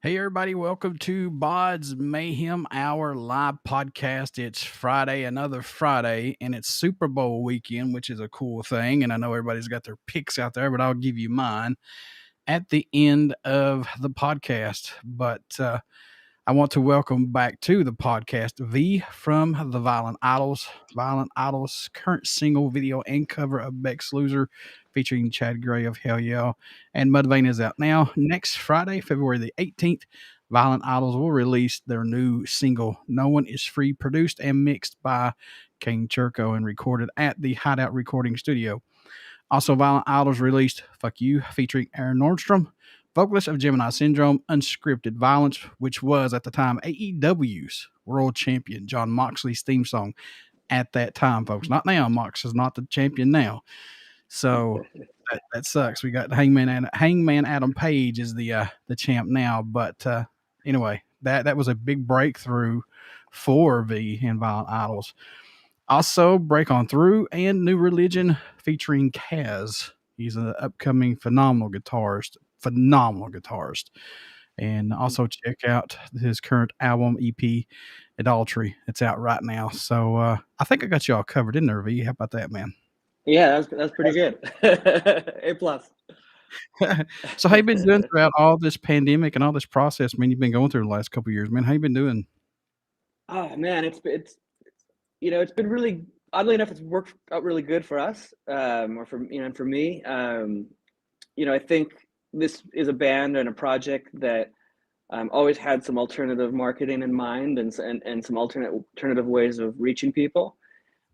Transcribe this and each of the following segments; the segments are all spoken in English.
Hey, everybody, welcome to BODS Mayhem Hour live podcast. It's Friday, another Friday, and it's Super Bowl weekend, which is a cool thing. And I know everybody's got their picks out there, but I'll give you mine at the end of the podcast. But I want to welcome back to the podcast V from the Violent Idols. Violent Idols' current single, video, and cover of Becks Loser featuring Chad Gray of Hell Yeah. And Mudvayne is out now. Next Friday, February the 18th, Violent Idols will release their new single, No One Is Free, produced and mixed by King Churko and recorded at the Hideout Recording Studio. Also, Violent Idols released Fuck You featuring Aaron Nordstrom, vocalist of Gemini Syndrome, Unscripted Violence, which was at the time AEW's world champion, John Moxley's theme song at that time, folks. Not now. Mox is not the champion now. So that sucks. We got Hangman Adam Page is the champ now. But anyway, that was a big breakthrough for V and Violent Idols. Also, Break On Through and New Religion featuring Kaz. He's an upcoming phenomenal guitarist. And also check out his current album, EP, Adultery. It's out right now. So I think I got you all covered in there, V. How about that, man? Yeah, that's pretty good. A plus. So how you been doing throughout all this pandemic and all this process, man, you've been going through the last couple of years, man? How you been doing? Oh man, it's it's been really, oddly enough, it's worked out really good for us, or for me. I think this is a band and a project that always had some alternative marketing in mind and some alternative ways of reaching people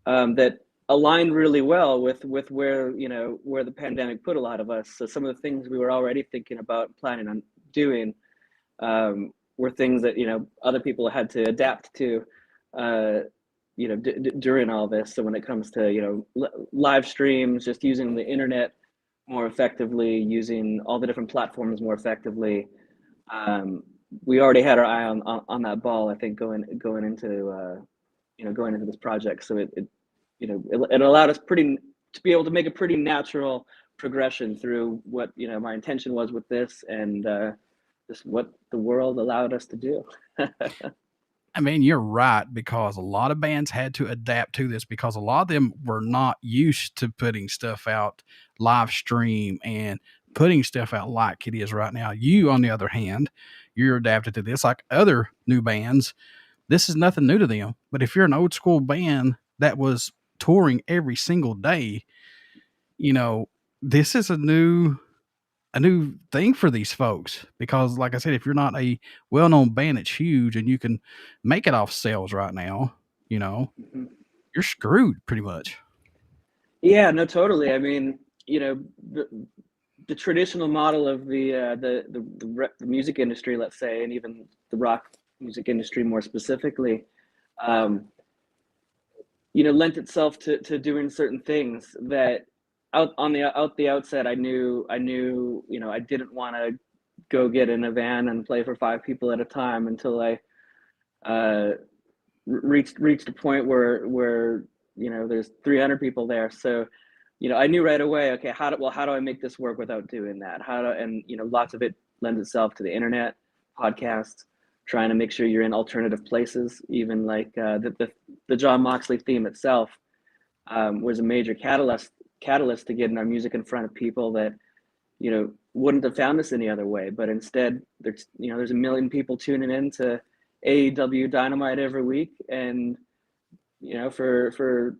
that aligned really well with where where the pandemic put a lot of us. So some of the things we were already thinking about, planning on doing, were things that other people had to adapt to, during all this. So when it comes to live streams, just using the internet more effectively, using all the different platforms more effectively, we already had our eye on that ball. I think going into this project. So it allowed us to be able to make a pretty natural progression through what my intention was with this, and just what the world allowed us to do. I mean, you're right, because a lot of bands had to adapt to this because a lot of them were not used to putting stuff out live stream and putting stuff out like it is right now. You, on the other hand, you're adapted to this like other new bands. This is nothing new to them. But if you're an old school band that was touring every single day, this is a new thing for these folks, because like I said, if you're not a well-known band that's huge and you can make it off sales right now, Mhm. you're screwed pretty much. Yeah, no, totally. I mean, the traditional model of the music industry, let's say, and even the rock music industry more specifically, lent itself to doing certain things that out the outset, I knew, I didn't want to go get in a van and play for 5 people at a time until I reached a point where there's 300 people there. So I knew right away, okay, how do I make this work without doing that? Lots of it lends itself to the internet, podcasts, trying to make sure you're in alternative places. Even like the John Moxley theme itself was a major catalyst to getting our music in front of people that wouldn't have found us any other way. But instead, there's a million people tuning in to AEW Dynamite every week, and for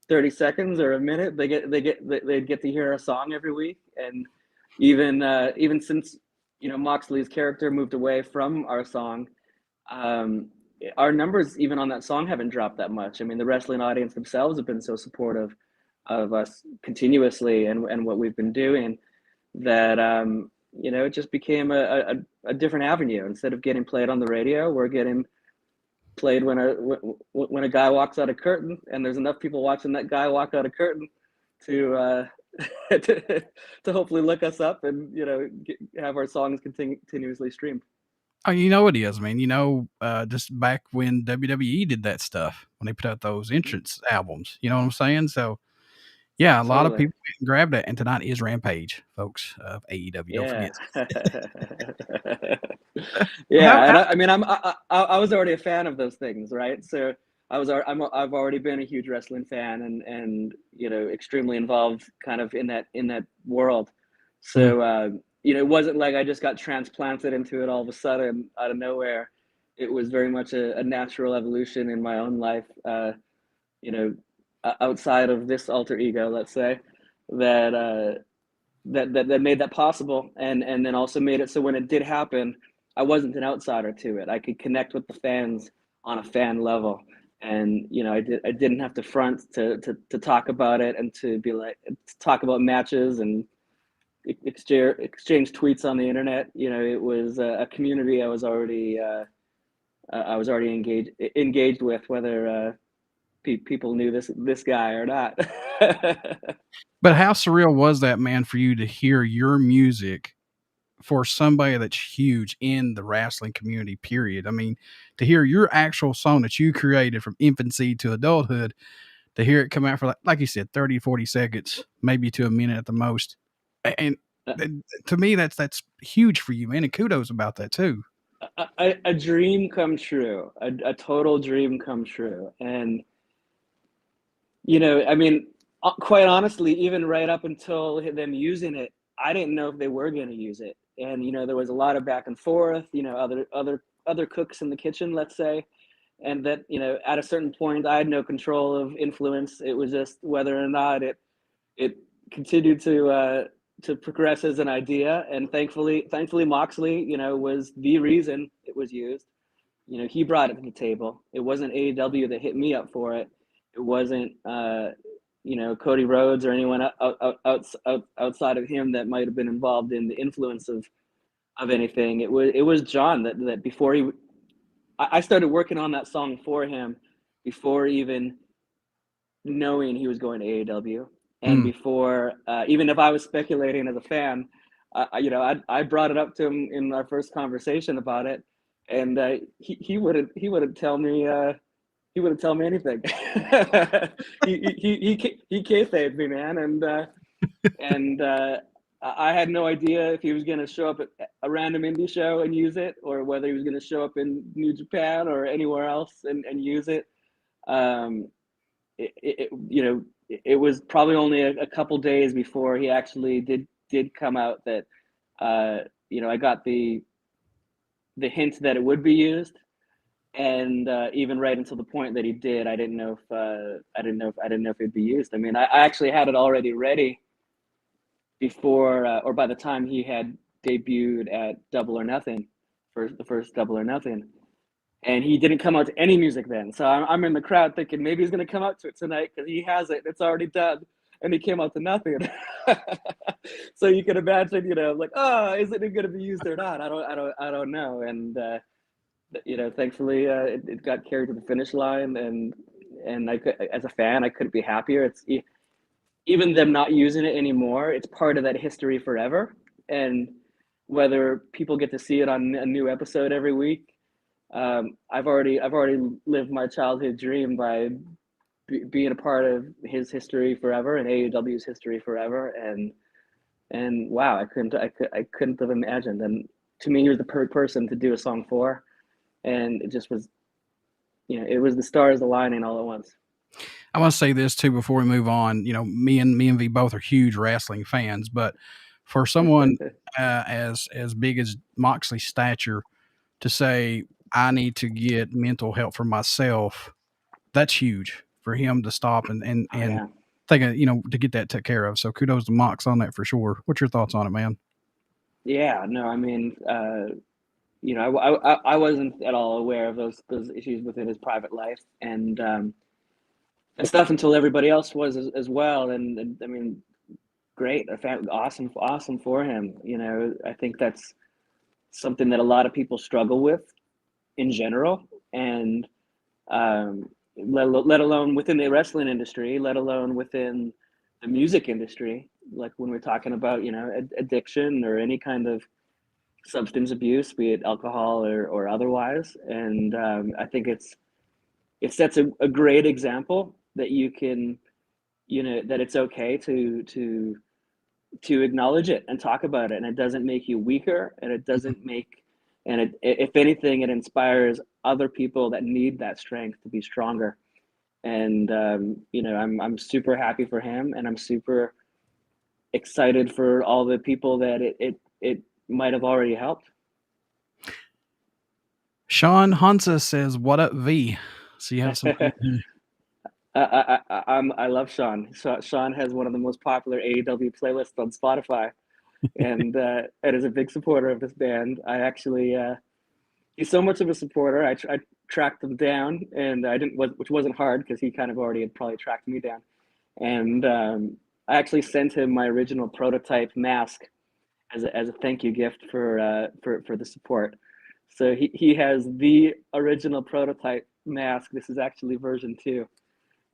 30 seconds or a minute, they get to hear a song every week. And even since Moxley's character moved away from our song, our numbers even on that song haven't dropped that much. I mean, the wrestling audience themselves have been so supportive of us continuously and what we've been doing, that it just became a different avenue. Instead of getting played on the radio, we're getting played when a guy walks out a curtain, and there's enough people watching that guy walk out a curtain to to hopefully look us up and have our songs continuously streamed. Oh, you know it is, man. Just back when WWE did that stuff, when they put out those entrance albums, you know what I'm saying? So Yeah, a lot of Totally. people went and grabbed that, and tonight is Rampage, folks, of AEW. Don't Yeah. forget. How, Yeah, how and I mean, I was already a fan of those things, right? So I've already been a huge wrestling fan, and extremely involved kind of in that world. mm, So it wasn't like I just got transplanted into it all of a sudden out of nowhere. It was very much a natural evolution in my own life. You know, outside of this alter ego, let's say, that that made that possible, and then also made it so when it did happen, I wasn't an outsider to it. I could connect with the fans on a fan level, and I didn't have to front to talk about it and to be like to talk about matches and exchange tweets on the internet. It was a community I was already engaged with, whether people knew this guy or not. but how surreal was that, man, for you to hear your music for somebody that's huge in the wrestling community, period? I mean, to hear your actual song that you created from infancy to adulthood, to hear it come out for like you said, 30, 40 seconds, maybe to a minute at the most. And to me, that's huge for you, man. And kudos about that too. A dream come true, a total dream come true. And I mean, quite honestly, even right up until them using it, I didn't know if they were going to use it. And there was a lot of back and forth, other cooks in the kitchen, let's say. And that at a certain point I had no control of influence. It was just whether or not it continued to progress as an idea. And thankfully Moxley was the reason it was used. He brought it to the table. It wasn't AEW that hit me up for it. It wasn't Cody Rhodes or anyone outside of him that might have been involved in the influence of anything. It was John that before I started working on that song for him before even knowing he was going to AEW, and Mm. before even if I was speculating as a fan, I brought it up to him in our first conversation about it, and he wouldn't tell me anything. He kayfabed me, man, and I had no idea if he was going to show up at a random indie show and use it, or whether he was going to show up in New Japan or anywhere else and use it. Um, it was probably only a couple days before he actually did come out that I got the hint that it would be used, and even right until the point that he did, I didn't know if it'd be used. I mean, I actually had it already ready before or by the time he had debuted at Double or Nothing, for the first Double or Nothing, and he didn't come out to any music then. So I'm in the crowd thinking maybe he's going to come out to it tonight because he has it. It's already done. And he came out to nothing. So you can imagine, like, oh, is it going to be used or not? I don't know. And thankfully, it got carried to the finish line, and I could, as a fan, I couldn't be happier. It's even them not using it anymore. It's part of that history forever, and whether people get to see it on a new episode every week, I've already lived my childhood dream by being a part of his history forever and AEW's history forever, and wow, I couldn't have imagined. And to me, he was the perfect person to do a song for, and it just was, it was the stars aligning all at once. I want to say this too before we move on. Me and V both are huge wrestling fans, but for someone as big as Moxley's stature to say I need to get mental help for myself, that's huge for him to stop Oh and yeah. think of, to get that took care of. So kudos to Mox on that for sure. What's your thoughts on it, man? Yeah, no, I mean, I wasn't at all aware of those issues within his private life, and stuff until everybody else was as well. And I mean, great, I found awesome for him. I think that's something that a lot of people struggle with in general, and let alone within the wrestling industry, let alone within the music industry. Like when we're talking about addiction or any kind of substance abuse, be it alcohol or otherwise. And it sets a great example that you can that it's okay to acknowledge it and talk about it, and it doesn't make you weaker, and it doesn't make, and if anything, it inspires other people that need that strength to be stronger. And I'm super happy for him, and I'm super excited for all the people that it might have already helped. Sean Hansa says, "What up, V?" So you have some. I love Sean. Sean has one of the most popular AEW playlists on Spotify, and is a big supporter of this band. I actually, he's so much of a supporter. I tracked him down, and which wasn't hard because he kind of already had probably tracked me down. And I actually sent him my original prototype mask as a thank you gift for the support. So he has the original prototype mask. This is actually version 2.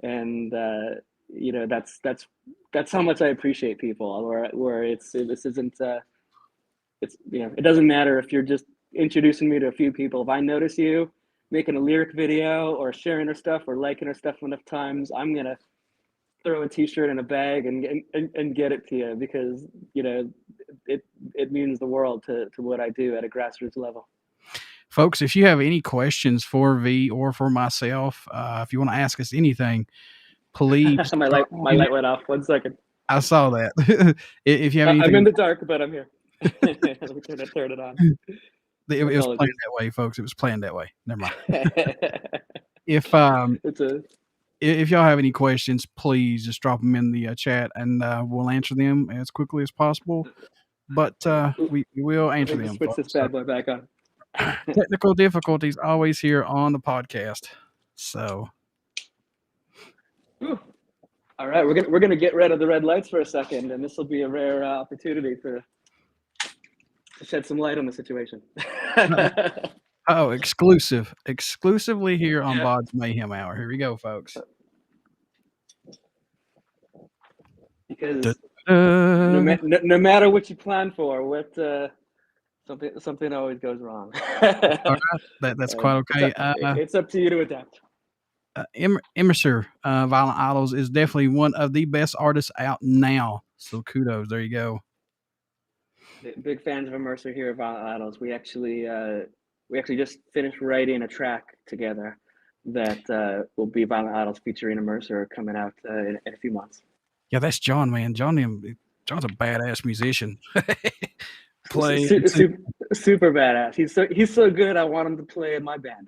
And that's how much I appreciate people. Where this isn't it doesn't matter if you're just introducing me to a few people. If I notice you making a lyric video or sharing our stuff or liking our stuff enough times, I'm gonna throw a T-shirt in a bag and get it to you, because it means the world to what I do at a grassroots level. Folks, if you have any questions for V or for myself, if you want to ask us anything, please. my light went off. 1 second. I saw that. If you have anything, I'm in the dark, but I'm here. Let me turn it on. It was planned that way, folks. It was planned that way. Never mind. If y'all have any questions, please just drop them in the chat, and we'll answer them as quickly as possible. But we will answer them. Switch this bad boy back on. Technical difficulties always here on the podcast. So, all right, we're gonna get rid of the red lights for a second, and this will be a rare opportunity to shed some light on the situation. Oh, exclusively here on BODS Mayhem Hour. Here we go, folks. Because no matter what you plan for, something always goes wrong. All right, that's quite okay. It's up to you to adapt. Emerser, Violent Idols is definitely one of the best artists out now. So kudos. There you go. Big fans of Immerser here at Violent Idols. We actually just finished writing a track together that will be Violent Idols featuring Immerser coming out in a few months. Yeah, that's John, man. John's a badass musician. Play super badass. He's so good. I want him to play in my band.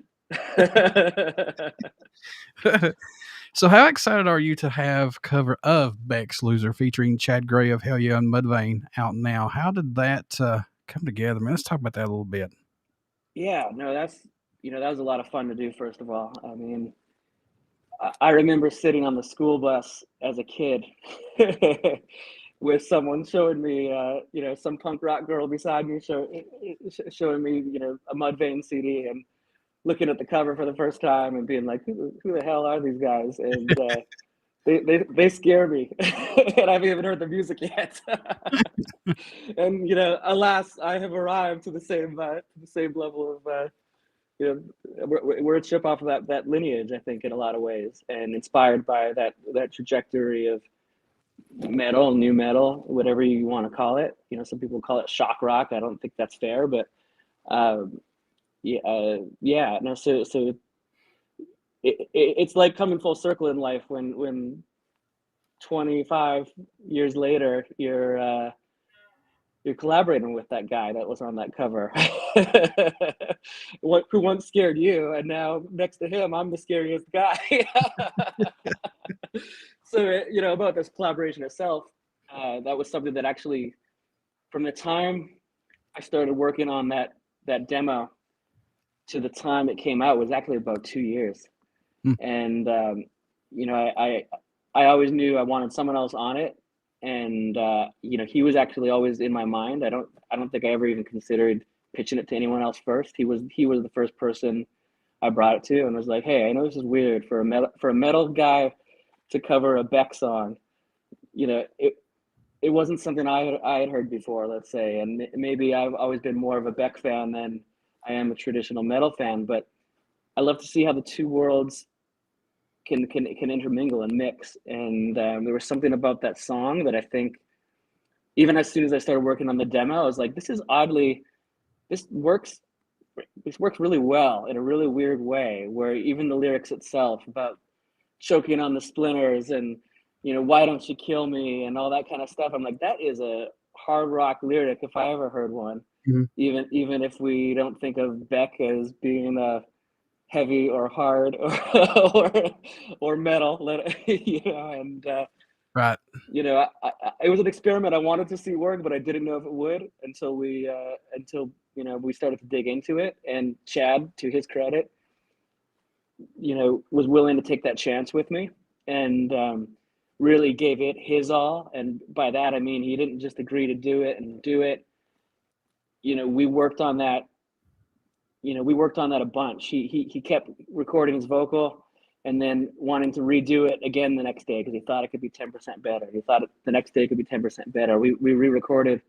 So how excited are you to have cover of Becks Loser featuring Chad Gray of Hell Yeah and Mudvayne out now? How did that come together, man? Let's talk about that a little bit. Yeah, no, that was a lot of fun to do, first of all. I mean, I remember sitting on the school bus as a kid with someone showing me, some punk rock girl beside me showing me, a Mudvayne CD, and looking at the cover for the first time and being like, who the hell are these guys? And they scare me, and I haven't even heard the music yet. And alas, I have arrived to the same level of we're a chip off of that lineage, I think, in a lot of ways, and inspired by that trajectory of metal, new metal, whatever you want to call it. Some people call it shock rock. I don't think that's fair, but no. So it's like coming full circle in life when 25 years later you're collaborating with that guy that was on that cover, who once scared you, and now next to him I'm the scariest guy. So about this collaboration itself, that was something that actually, from the time I started working on that demo to the time it came out, was actually about 2 years. And I always knew I wanted someone else on it, and he was actually always in my mind. I don't think I ever even considered pitching it to anyone else first. He was the first person I brought it to, and was like, hey, I know this is weird for a metal guy to cover a Beck song. It wasn't something I had heard before, let's say, and maybe I've always been more of a Beck fan than I am a traditional metal fan, but I love to see how the two worlds can intermingle and mix. And there was something about that song that I think, even as soon as I started working on the demo, I was like, this works really well in a really weird way, where even the lyrics itself about choking on the splinters and, you know, why don't you kill me and all that kind of stuff. I'm like, that is a hard rock lyric if I ever heard one. Mm-hmm. Even if we don't think of Beck as being a heavy or hard or metal, you know, and Right. you know, it was an experiment I wanted to see work, but I didn't know if it would until you know, we started to dig into it. And Chad, to his credit, you know, was willing to take that chance with me, and really gave it his all. And by that, I mean, he didn't just agree to do it. You know, we worked on that. You know, we worked on that a bunch. He kept recording his vocal and then wanting to redo it again the next day because he thought it could be 10% better. He thought the next day could be 10% better. We re-recorded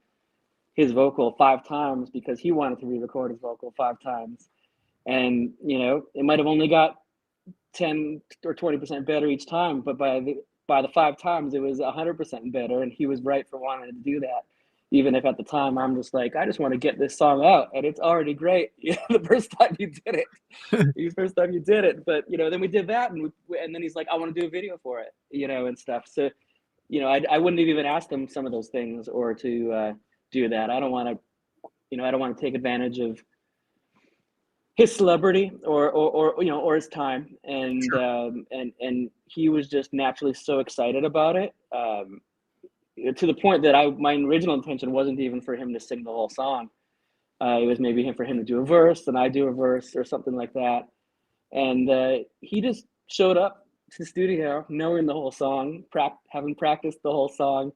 his vocal 5 times because he wanted to re-record his vocal 5 times. And, you know, it might have only got 10 or 20% better each time, but by the 5 times, it was 100% better. And he was right for wanting to do that. Even if at the time I'm just like, I just want to get this song out and it's already great. You know, the first time you did it. But, you know, then we did that and then he's like, I want to do a video for it, you know, and stuff. So, you know, I wouldn't have even asked him some of those things or to do that. I don't want to take advantage of his celebrity or you know, or his time. And, Sure. And he was just naturally so excited about it. To the point that my original intention wasn't even for him to sing the whole song. It was maybe for him to do a verse and I do a verse or something like that. And he just showed up to the studio knowing the whole song, having practiced the whole song.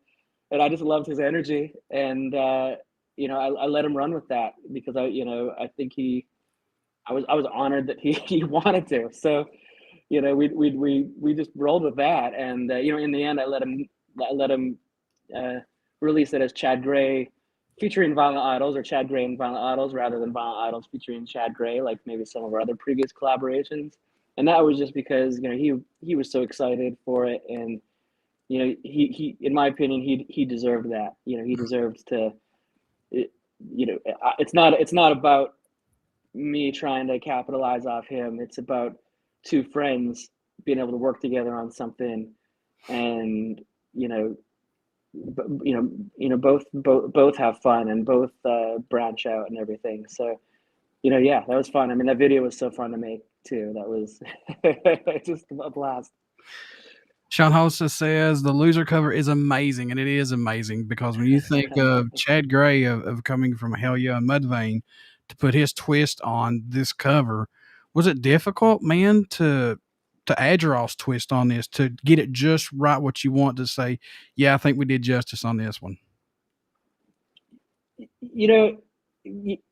And I just loved his energy. And, you know, I let him run with that because I think I was honored that he wanted to. So, you know, we just rolled with that. And, you know, in the end, I let him release it as Chad Gray featuring Violent Idols, or Chad Gray and Violent Idols, rather than Violent Idols featuring Chad Gray, like maybe some of our other previous collaborations. And that was just because, you know, he was so excited for it. And, you know, he in my opinion, he deserved that. You know, he deserves to, you know, it's not about me trying to capitalize off him. It's about 2 friends being able to work together on something. And, you know, both have fun and both branch out and everything. So, you know, yeah, that was fun. I mean, that video was so fun to make too. That was just a blast. Sean Hossa says the Loser cover is amazing, and it is amazing because when you think of Chad Gray of coming from Hell Yeah and Mudvayne to put his twist on this cover, was it difficult, man, to add your all's twist on this, to get it just right what you want to say, yeah, I think we did justice on this one? You know,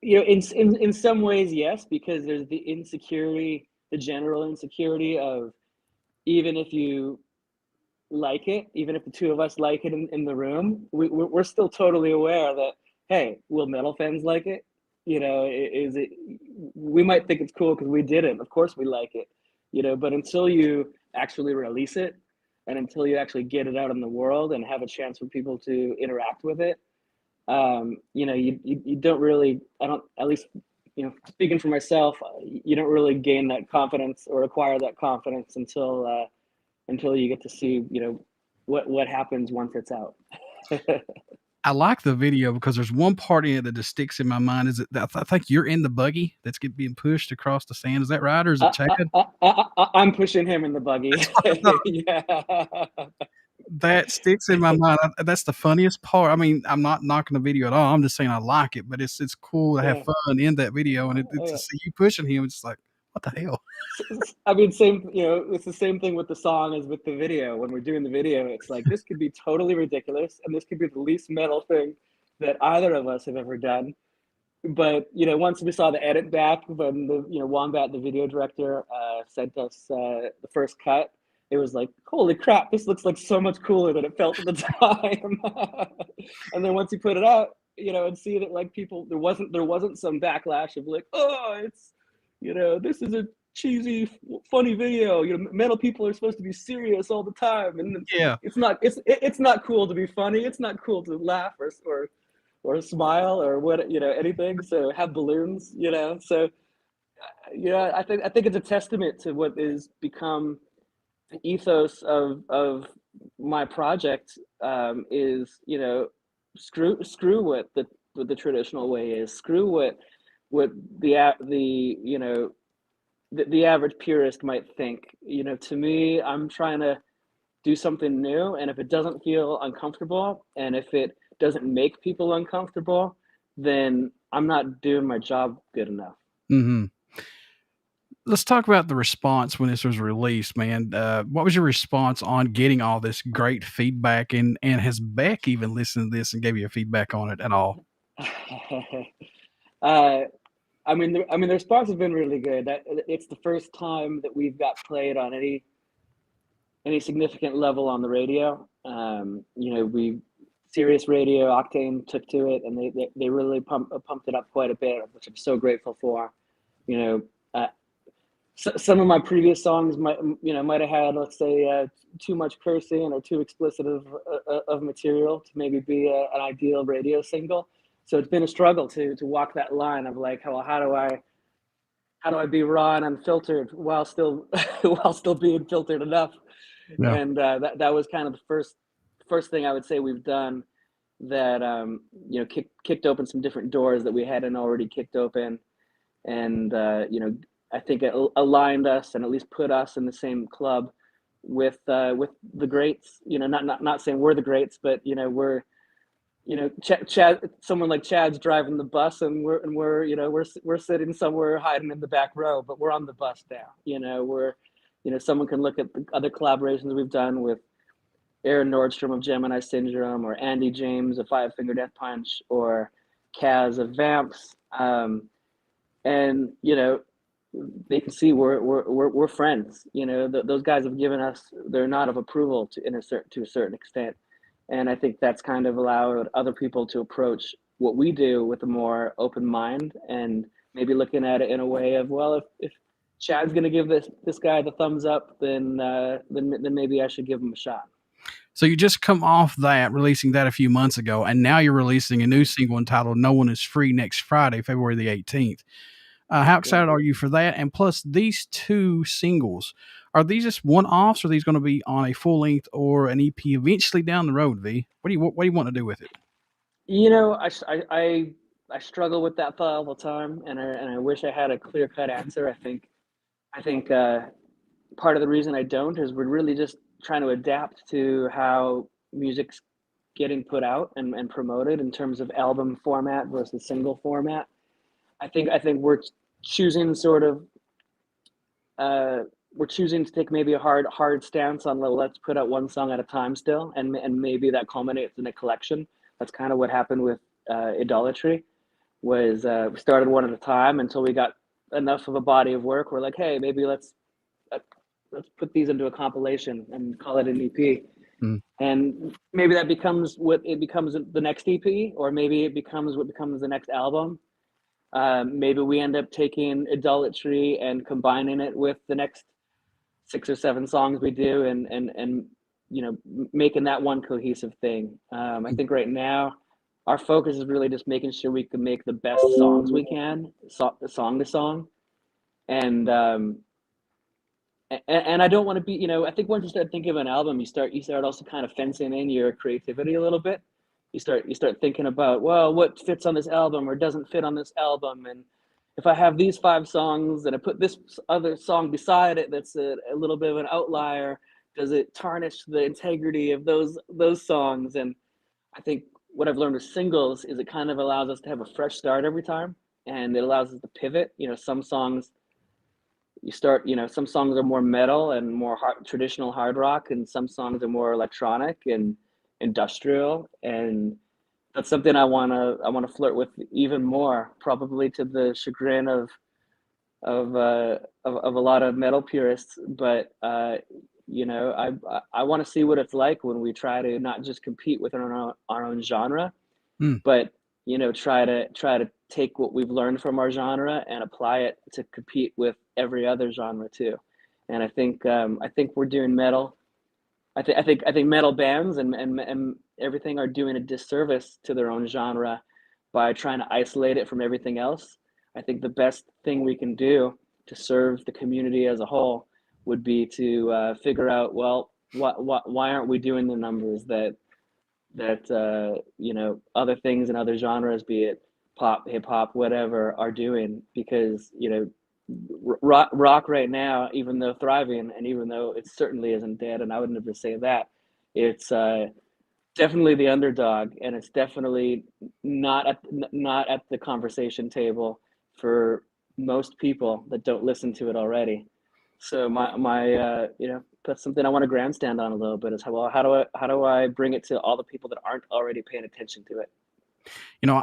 in some ways, yes, because there's the insecurity, the general insecurity of, even if you like it, even if the 2 of us like it in the room, we're still totally aware that, hey, will metal fans like it? You know, is it? We might think it's cool because we did it. Of course, we like it. You know, but until you actually release it, and until you actually get it out in the world and have a chance for people to interact with it, you know, you don't really. I don't. At least, you know, speaking for myself, you don't really gain that confidence or acquire that confidence until you get to see, you know, what happens once it's out. I like the video because there's one part in it that just sticks in my mind. Is it? I think you're in the buggy that's being pushed across the sand. Is that right, or is it Chad? I'm pushing him in the buggy. Yeah. That sticks in my mind. That's the funniest part. I mean, I'm not knocking the video at all. I'm just saying I like it, but it's cool to have Yeah. fun in that video, and to see you pushing him, it's just like, what the hell? I mean, same. You know, it's the same thing with the song as with the video. When we're doing the video, it's like, this could be totally ridiculous, and this could be the least metal thing that either of us have ever done. But, you know, once we saw the edit back when Wombat, the video director, sent us the first cut, it was like, holy crap, this looks like so much cooler than it felt at the time. And then once you put it out, you know, and see that, like, people, there wasn't some backlash of like, oh, it's, you know, this is cheesy, funny video. You know, metal people are supposed to be serious all the time, and Yeah. it's not cool to be funny. It's not cool to laugh or smile or what, you know, anything. So have balloons, you know. So yeah, I think it's a testament to what is become the ethos of my project, is, you know, screw what the traditional way is. Screw what the you know the average purist might think. You know, to me, I'm trying to do something new, and if it doesn't feel uncomfortable, and if it doesn't make people uncomfortable, then I'm not doing my job good enough. Hmm. Let's talk about the response when this was released, man. What was your response on getting all this great feedback, and has Beck even listened to this and gave you a feedback on it at all? uh, I mean, the response has been really good. That it's the first time that we've got played on any significant level on the radio. You know, we Sirius Radio, Octane took to it, and they really pumped it up quite a bit, which I'm so grateful for. You know, some of my previous songs might have had, let's say, too much cursing or too explicit of material to maybe be an ideal radio single. So it's been a struggle to walk that line of like, how do I be raw and unfiltered while still while still being filtered enough? Yeah. And that was kind of the first thing I would say we've done that, you know, kicked open some different doors that we hadn't already kicked open, and you know, I think it aligned us and at least put us in the same club with the greats. You know, not saying we're the greats, but you know, we're, you know, Chad, someone like Chad's driving the bus, and we're you know, we're sitting somewhere hiding in the back row, but we're on the bus now. You know, we're, you know, someone can look at the other collaborations we've done with Aaron Nordstrom of Gemini Syndrome, or Andy James of Five Finger Death Punch, or Kaz of Vamps, and you know, they can see we're friends. You know, those guys have given us their nod of approval to a certain extent, and I think that's kind of allowed other people to approach what we do with a more open mind, and maybe looking at it in a way of, well, if Chad's going to give this guy the thumbs up, then maybe I should give him a shot. So you just come off that, releasing that a few months ago, and now you're releasing a new single entitled "No One Is Free" next Friday, February the 18th. How Yeah. excited are you for that? And plus, these two singles, are these just one offs? Or are these going to be on a full length or an EP eventually down the road? V, what do you want to do with it? You know, I struggle with that thought all the time, and I wish I had a clear cut answer. I think part of the reason I don't is we're really just trying to adapt to how music's getting put out and promoted in terms of album format versus single format. I think choosing sort of we're choosing to take maybe a hard stance on, well, let's put out one song at a time still, and maybe that culminates in a collection. That's kind of what happened with Idolatry. Was we started one at a time until we got enough of a body of work. We're like, hey, maybe uh, let's put these into a compilation and call it an EP. Mm. And maybe that becomes what it becomes the next EP, or maybe it becomes what becomes the next album. Maybe we end up taking Idolatry and combining it with the next 6 or 7 songs we do, and you know, making that one cohesive thing. I think right now our focus is really just making sure we can make the best songs we can, song to song, and I don't want to be, you know, I think once you start thinking of an album, you start also kind of fencing in your creativity a little bit. You start thinking about, well, what fits on this album or doesn't fit on this album, and if I have these 5 songs and I put this other song beside it that's a little bit of an outlier, does it tarnish the integrity of those songs? And I think what I've learned with singles is it kind of allows us to have a fresh start every time, and it allows us to pivot. You know, some songs you know, some songs are more metal and more traditional hard rock, and some songs are more electronic and industrial, and that's something I want to flirt with even more, probably to the chagrin of a lot of metal purists. But you know, I want to see what it's like when we try to not just compete within our own genre, Mm. but try to take what we've learned from our genre and apply it to compete with every other genre too. And I think we're doing metal. I think metal bands and everything are doing a disservice to their own genre by trying to isolate it from everything else. I think the best thing we can do to serve the community as a whole would be to figure out, well, why aren't we doing the numbers that other things and other genres, be it pop, hip hop, whatever, are doing? Because rock right now, even though thriving, and even though it certainly isn't dead, and I would never say that, it's definitely the underdog, and it's definitely not at the conversation table for most people that don't listen to it already. So that's something I want to grandstand on a little bit, is how do I bring it to all the people that aren't already paying attention to it?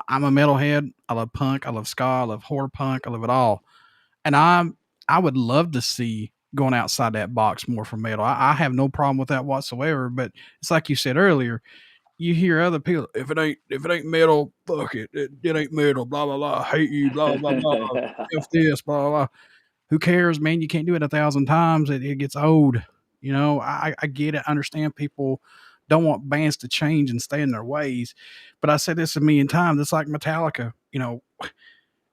I'm a metalhead. I love punk. I love ska. I love horror punk. I love it all. And I would love to see going outside that box more for metal. I have no problem with that whatsoever. But it's like you said earlier. You hear other people, if it ain't metal, fuck it. It ain't metal. Blah blah blah. I hate you. Blah blah blah. F this. Blah blah blah. Who cares, man? You can't do it 1,000 times. It gets old. I get it. I understand people don't want bands to change and stay in their ways. But I said this a million times. It's like Metallica.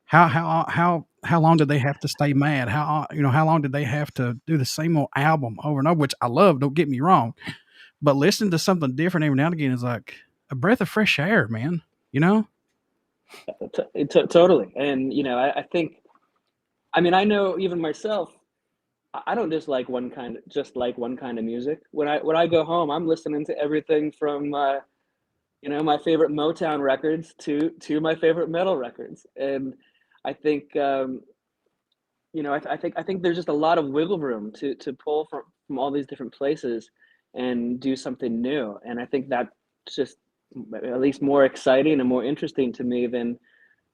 How long did they have to stay mad? How long did they have to do the same old album over and over, which I love, don't get me wrong. But listening to something different every now and again is like a breath of fresh air, man. You know? Totally. And I know even myself, I don't just like one kind of music. When I go home, I'm listening to everything from my favorite Motown records to my favorite metal records. And I think I think there's just a lot of wiggle room to pull from all these different places and do something new. And I think that's just at least more exciting and more interesting to me than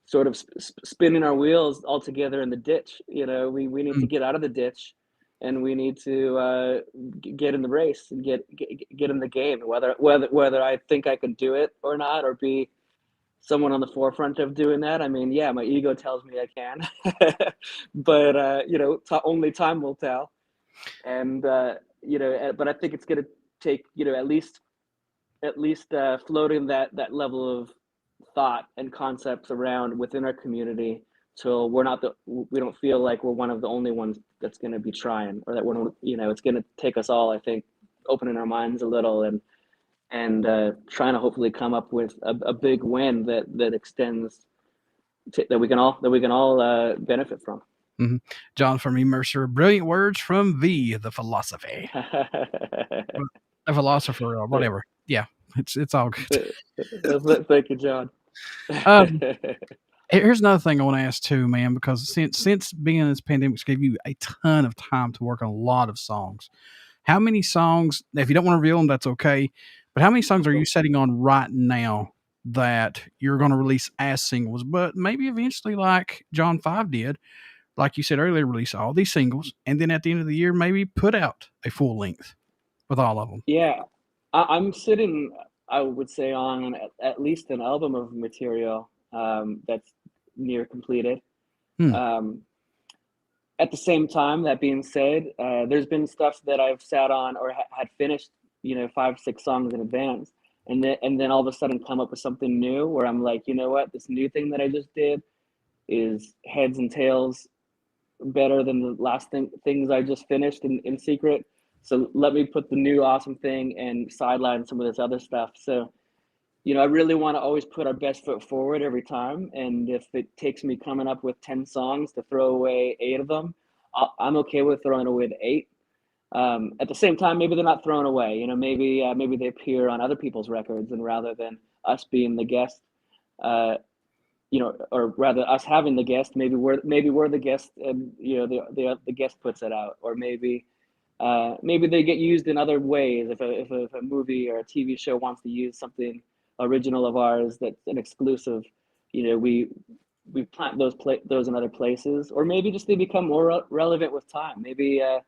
sort of spinning our wheels all together in the ditch. We need to Mm. get out of the ditch, and we need to get in the race and get in the game. Whether I think I can do it or not, or be someone on the forefront of doing that. I mean, yeah, my ego tells me I can, but only time will tell. And but I think it's going to take at least floating that level of thought and concepts around within our community, so we don't feel like we're one of the only ones that's going to be trying, or that it's going to take us all, I think, opening our minds a little, and trying to hopefully come up with a big win that extends that we can all benefit from. Mhm. John from E. Mercer, brilliant words from the philosophy, the philosopher, or whatever. Yeah, it's all good. Thank you, John. Um, Here's another thing I want to ask too, man, because since being in this pandemic gave you a ton of time to work on a lot of songs. How many songs, if you don't want to reveal them, that's okay. But how many songs are you setting on right now that you're going to release as singles, but maybe eventually, like John 5 did, like you said earlier, release all these singles, and then at the end of the year, maybe put out a full length with all of them? Yeah, I'm sitting, I would say, on at least an album of material that's near completed. Hmm. Um, at the same time, that being said, there's been stuff that I've sat on or had finished, 5, 6 songs in advance, and then all of a sudden come up with something new where I'm like, you know what, this new thing that I just did is heads and tails better than the last things I just finished in secret. So let me put the new awesome thing and sideline some of this other stuff. So, I really want to always put our best foot forward every time. And if it takes me coming up with 10 songs to throw away 8 of them, I'm okay with throwing away the 8. At the same time, maybe they're not thrown away. Maybe they appear on other people's records, and rather than us being the guest, uh, or rather us having the guest, maybe we're the guest, and the guest puts it out, or maybe they get used in other ways. If a movie or a TV show wants to use something original of ours that's an exclusive, we plant those in other places, or maybe just they become more relevant with time. Maybe I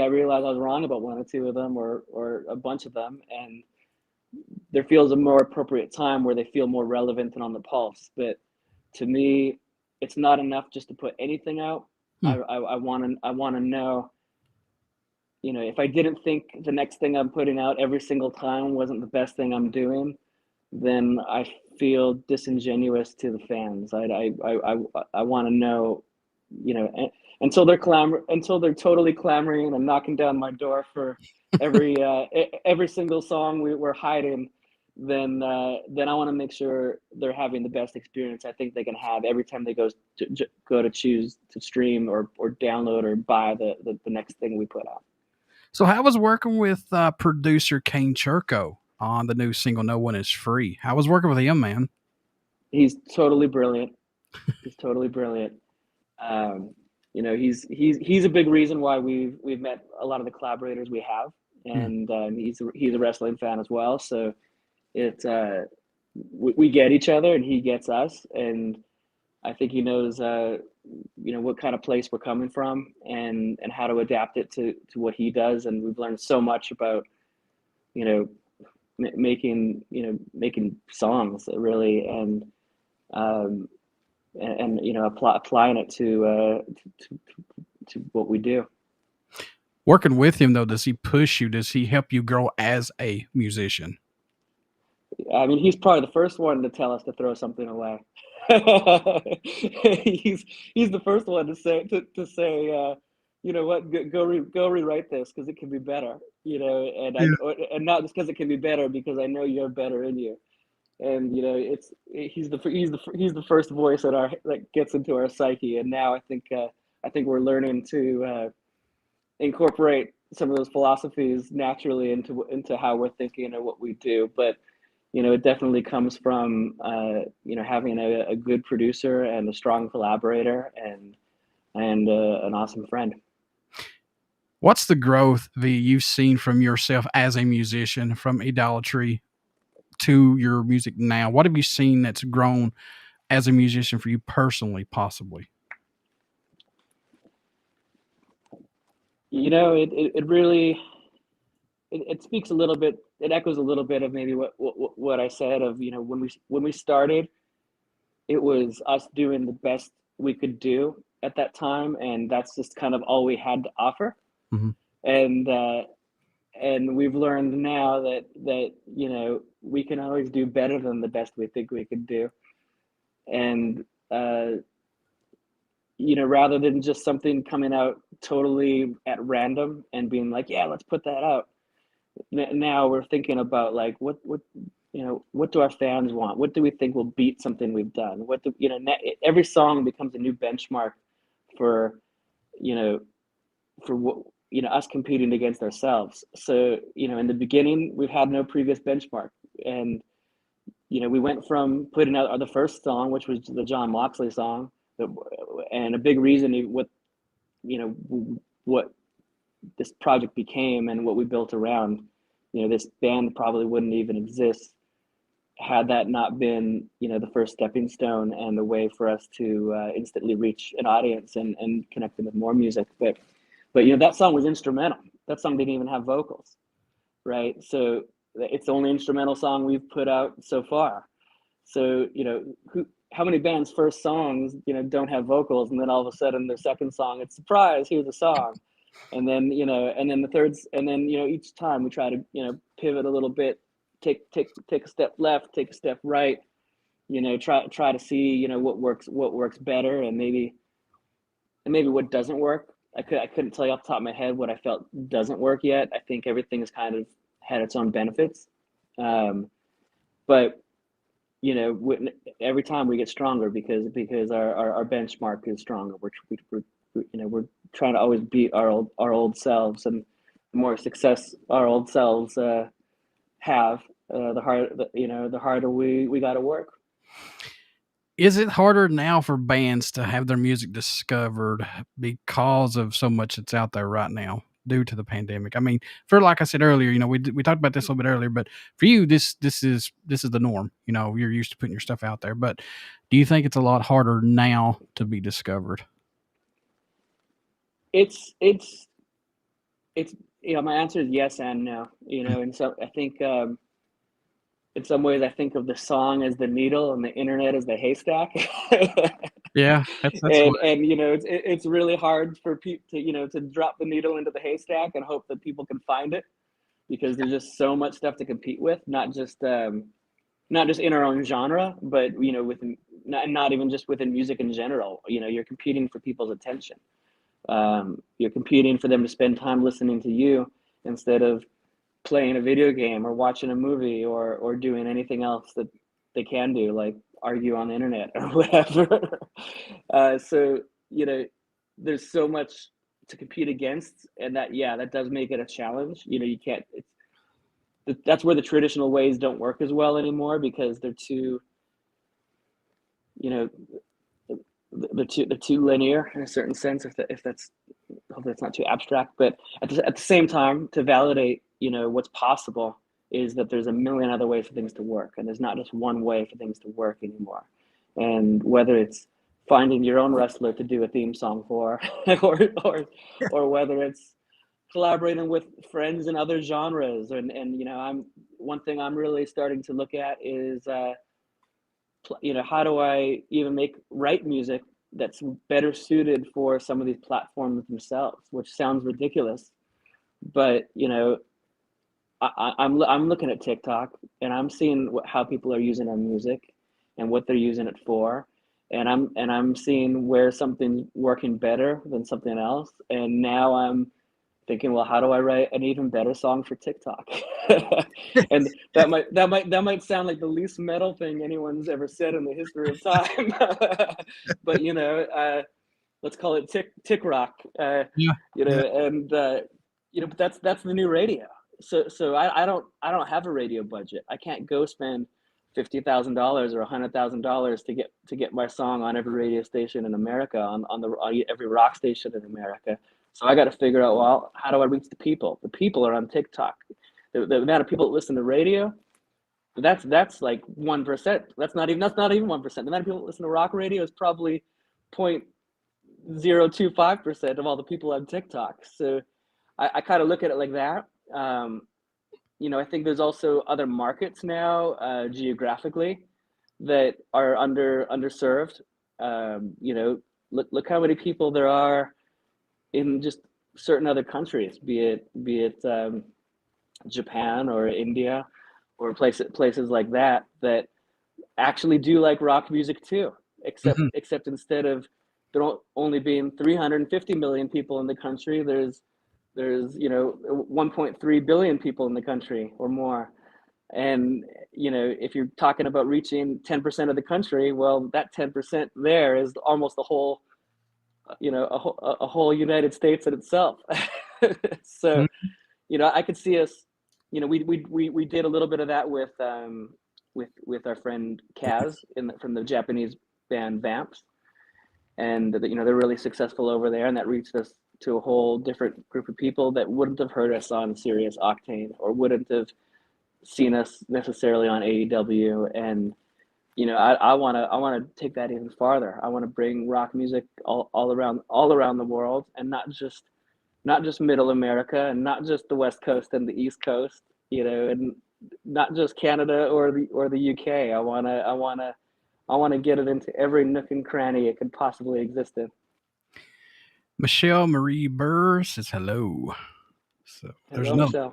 realize I was wrong about one or two of them, or a bunch of them, and there feels a more appropriate time where they feel more relevant and on the pulse. But to me, it's not enough just to put anything out. Hmm. I want to know, if I didn't think the next thing I'm putting out every single time wasn't the best thing I'm doing, then I feel disingenuous to the fans. I want to know, until they're totally clamoring and knocking down my door for every single song we're hiding. Then I want to make sure they're having the best experience I think they can have every time they go to choose to stream or download or buy the next thing we put out. So how was working with producer Kane Churko on the new single "No One Is Free"? How was working with him, man? He's totally brilliant. He's totally brilliant. Um, he's a big reason why we've met a lot of the collaborators we have, Hmm. and he's a wrestling fan as well. So it's we get each other, and he gets us, and I think he knows what kind of place we're coming from, and how to adapt it to what he does. And we've learned so much about you know making songs really, um, and applying it to, to what we do. Working with him though, does he push you? Does he help you grow as a musician? I mean, he's probably the first one to tell us to throw something away. he's he's the first one to say, you know what, go rewrite this because it can be better. Yeah. And not just because it can be better, because I know you're better in you. And he's the first voice that gets into our psyche. And now I think we're learning to incorporate some of those philosophies naturally into how we're thinking and what we do. But it definitely comes from having a good producer and a strong collaborator and an awesome friend. What's the growth that you've seen from yourself as a musician, from idolatry to your music now? What have you seen that's grown as a musician for you personally, possibly? It really it speaks a little bit. It echoes a little bit of maybe what I said of when we started, it was us doing the best we could do at that time, and that's just kind of all we had to offer. Mhm. And we've learned now that we can always do better than the best we think we could do. And rather than just something coming out totally at random and being like, yeah, let's put that out. Now we're thinking about like what do our fans want? What do we think will beat something we've done? What do every song becomes a new benchmark for you know for what us competing against ourselves. So in the beginning we've had no previous benchmark, and we went from putting out the first song, which was the John Moxley song, and a big reason what this project became and what we built around, this band probably wouldn't even exist had that not been the first stepping stone and the way for us to instantly reach an audience and connect them with more music. But that song was instrumental. That song didn't even have vocals, right? So it's the only instrumental song we've put out so far. So how many bands' first songs don't have vocals, and then all of a sudden their second song, it's surprise, here's a song. And then the third, and then each time we try to pivot a little bit, take a step left, take a step right, try to see what works better, and maybe what doesn't work. I couldn't tell you off the top of my head what I felt doesn't work yet. I think everything has kind of had its own benefits, but every time we get stronger because our benchmark is stronger. We're trying to always beat our old selves, and the more success our old selves have, the harder we got to work. Is it harder now for bands to have their music discovered because of so much that's out there right now due to the pandemic? I mean, for like I said earlier, we talked about this a little bit earlier, but for you, this is the norm. You're used to putting your stuff out there. But do you think it's a lot harder now to be discovered? It's my answer is yes and no. And so I think in some ways I think of the song as the needle and the internet as the haystack. Yeah, that's what. And it's really hard for people to drop the needle into the haystack and hope that people can find it, because there's just so much stuff to compete with, not just in our own genre, but within, not even just within music in general. You're competing for people's attention. You're competing for them to spend time listening to you instead of playing a video game or watching a movie or doing anything else that they can do, like argue on the internet or whatever. So there's so much to compete against, and that does make it a challenge. You can't. That's where the traditional ways don't work as well anymore, because they're too they're too linear in a certain sense. If that's hopefully it's not too abstract, but at the same time, to validate what's possible is that there's a million other ways for things to work, and there's not just one way for things to work anymore. And whether it's finding your own wrestler to do a theme song for, or whether it's collaborating with friends in other genres, and I'm one thing I'm really starting to look at is how do I even write music that's better suited for some of these platforms themselves, which sounds ridiculous, but I'm looking at TikTok and I'm seeing how people are using our music and what they're using it for, and I'm seeing where something's working better than something else, and now I'm thinking, well, how do I write an even better song for TikTok? And that might sound like the least metal thing anyone's ever said in the history of time, but let's call it tick rock, Yeah, yeah. and but that's the new radio. So I don't have a radio budget. I can't go spend $50,000 or $100,000 to get my song on every radio station in America, on every rock station in America. So I got to figure out, well, how do I reach the people? The people are on TikTok. The amount of people that listen to radio, that's like 1%. That's not even 1%. The amount of people that listen to rock radio is probably 0.025% of all the people on TikTok. So I kind of look at it like that. I think there's also other markets now, geographically, that are underserved. Look how many people there are in just certain other countries, be it Japan or India or places like that actually do like rock music too, Mhm. except instead of there only being 350 million people in the country, there's 1.3 billion people in the country or more. And if you're talking about reaching 10% of the country, well, that 10% there is almost the whole a whole United States in itself. So Mhm. I could see us, we did a little bit of that with our friend Kaz from the Japanese band Vamps, and they're really successful over there, and that reached us to a whole different group of people that wouldn't have heard us on Sirius Octane or wouldn't have seen us necessarily on AEW. And I want to take that even farther. I want to bring rock music all around the world, and not just middle America, and not just the West Coast and the East Coast, and not just Canada or the UK. I want to get it into every nook and cranny it could possibly exist in. Michelle Marie Burr says hello. So there's Hello, another.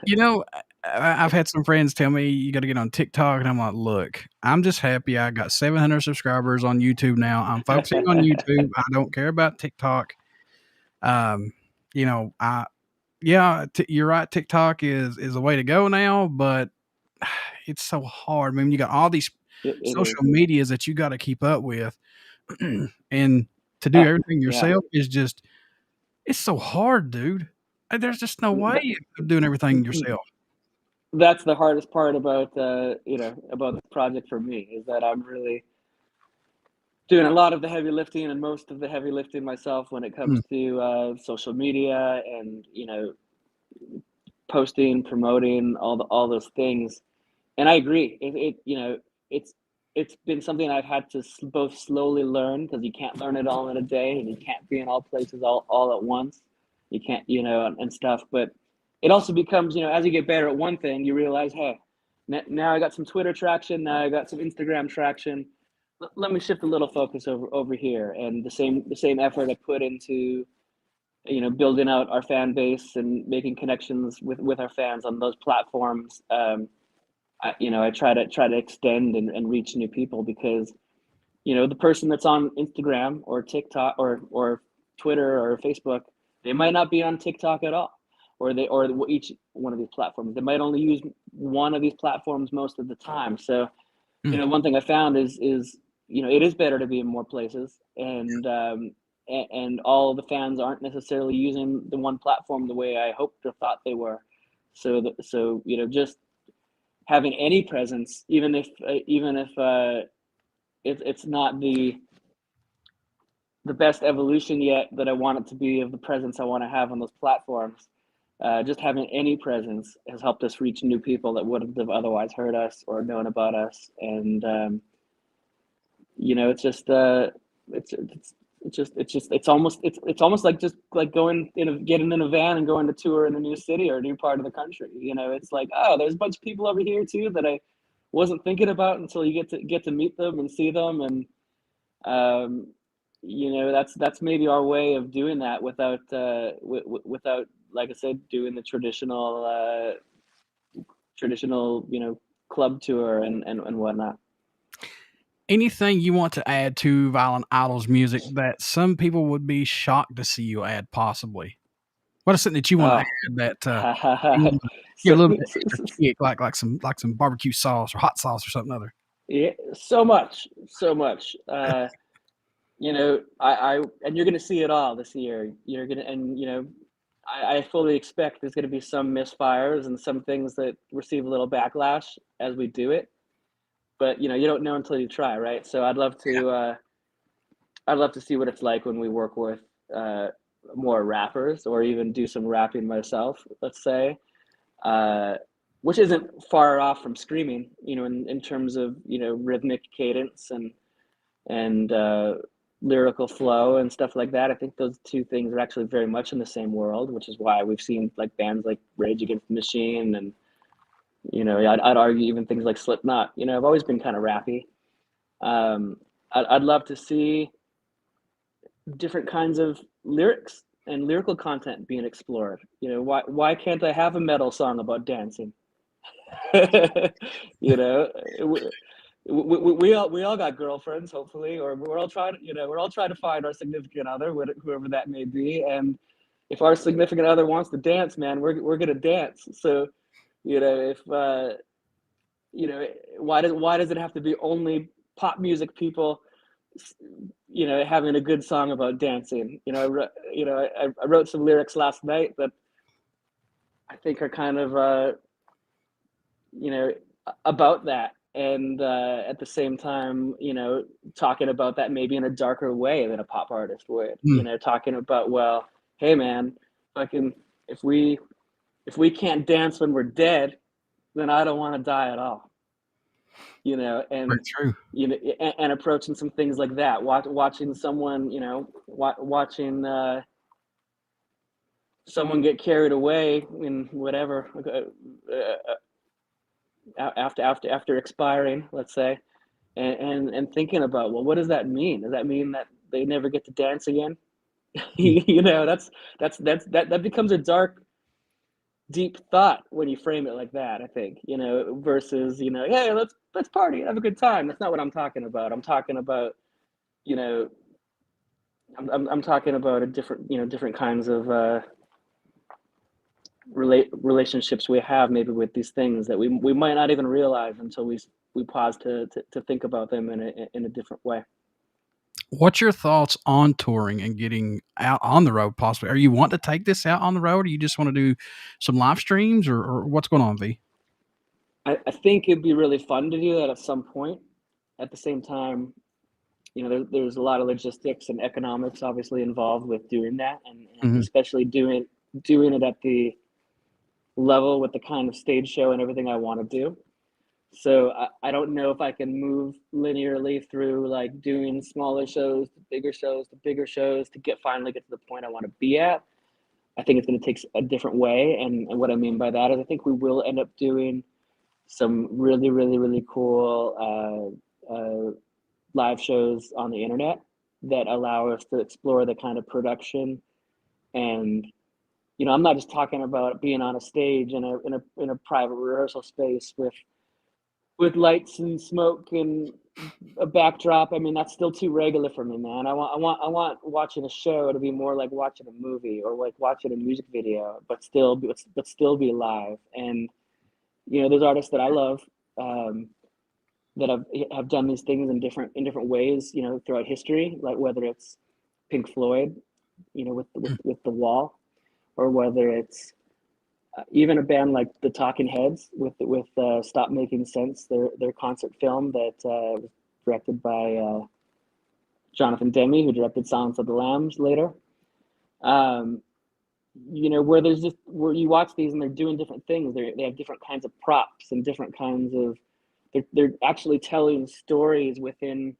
Michelle. I've had some friends tell me you got to get on TikTok, and I'm like, look, I'm just happy I got 700 subscribers on YouTube now. I'm focusing on YouTube. I don't care about TikTok. Um, you're right. TikTok is the way to go now, but it's so hard. I mean, you got all these It social is. medias that you got to keep up with, and to do everything Yeah. yourself is just it's so hard, dude. There's just no way of doing everything yourself. That's the hardest part about about the project for me, is that I'm really doing a lot of the heavy lifting and most of the heavy lifting myself when it Mm, comes to social media and posting, promoting, all those things. And I agree. It's it's been something I've had to both slowly learn, because you can't learn it all in a day, and you can't be in all places all at once. You can't, and stuff. But it also becomes, as you get better at one thing, you realize, hey, Now I got some Twitter traction. Now I got some Instagram traction. Let me shift a little focus over here, and the same effort I put into building out our fan base and making connections with our fans on those platforms. I try to extend and reach new people, because the person that's on Instagram or TikTok or Twitter or Facebook, they might not be on TikTok at all, or each one of these platforms. They might only use one of these platforms most of the time. So, one thing I found is it is better to be in more places, and all the fans aren't necessarily using the one platform the way I hoped or thought they were. So just having any presence, even if it's not the best evolution yet that I want it to be of the presence I want to have on those platforms. Just having any presence has helped us reach new people that wouldn't have otherwise heard us or known about us. And it's just it's almost like just like getting in a van and going to tour in a new city or a new part of the country. It's like, oh, there's a bunch of people over here too that I wasn't thinking about until you get to meet them and see them. And that's maybe our way of doing that without without, like I said, doing the traditional club tour and whatnot. Anything you want to add to Violent Idol's music that some people would be shocked to see you add, possibly? What is something that you want to add that you want to give a so, little bit extra kick, like some barbecue sauce or hot sauce or something other? yeah, so much. I and you're gonna see it all this year. You're gonna and I fully expect there's gonna be some misfires and some things that receive a little backlash as we do it. But you don't know until you try, right? So I'd love to see what it's like when we work with more rappers, or even do some rapping myself, let's say, which isn't far off from screaming, in terms of rhythmic cadence and lyrical flow and stuff like that. I think those two things are actually very much in the same world, which is why we've seen like bands like Rage Against the Machine, and I'd argue even things like Slipknot. I've always been kind of rappy. I'd love to see different kinds of lyrics and lyrical content being explored. Why can't I have a metal song about dancing? you know, we all got girlfriends, hopefully, or we're all trying to find our significant other, whoever that may be. And if our significant other wants to dance, man, we're gonna dance. So, if why does it have to be only pop music people having a good song about dancing? I wrote some lyrics last night that I think are kind of about that, and at the same time talking about that maybe in a darker way than a pop artist would. Talking about, well, hey man, fucking, if we can't dance when we're dead, then I don't want to die at all. And Very true. and approaching some things like that, watching someone, watching someone get carried away in whatever, after expiring, let's say, and thinking about, well, what does that mean? Does that mean that they never get to dance again? That becomes a dark, deep thought when you frame it like that, I think, versus, hey, let's party, have a good time. That's not what I'm talking about. I'm talking about, I'm talking about a different kinds of relationships we have maybe with these things that we might not even realize until we pause to think about them in a different way. What's your thoughts on touring and getting out on the road, possibly? Are you want to take this out on the road, or you just want to do some live streams, or what's going on, V? I think it'd be really fun to do that at some point. At the same time, there's a lot of logistics and economics obviously involved with doing that, and especially doing it at the level with the kind of stage show and everything I want to do. So I don't know if I can move linearly through like doing smaller shows to bigger shows to bigger shows to finally get to the point I want to be at. I think it's going to take a different way. And what I mean by that is I think we will end up doing some really, really, really cool live shows on the internet that allow us to explore the kind of production. And I'm not just talking about being on a stage in a private rehearsal space with lights and smoke and a backdrop. I mean, that's still too regular for me, man. I want watching a show to be more like watching a movie or like watching a music video, but still be live. And there's artists that I love, that have done these things in different ways, throughout history, like whether it's Pink Floyd, with The Wall, or whether it's even a band like the Talking Heads with Stop Making Sense, their concert film that was directed by Jonathan Demme, who directed Silence of the Lambs later. Where you watch these and they're doing different things. They have different kinds of props and different kinds of. They're actually telling stories within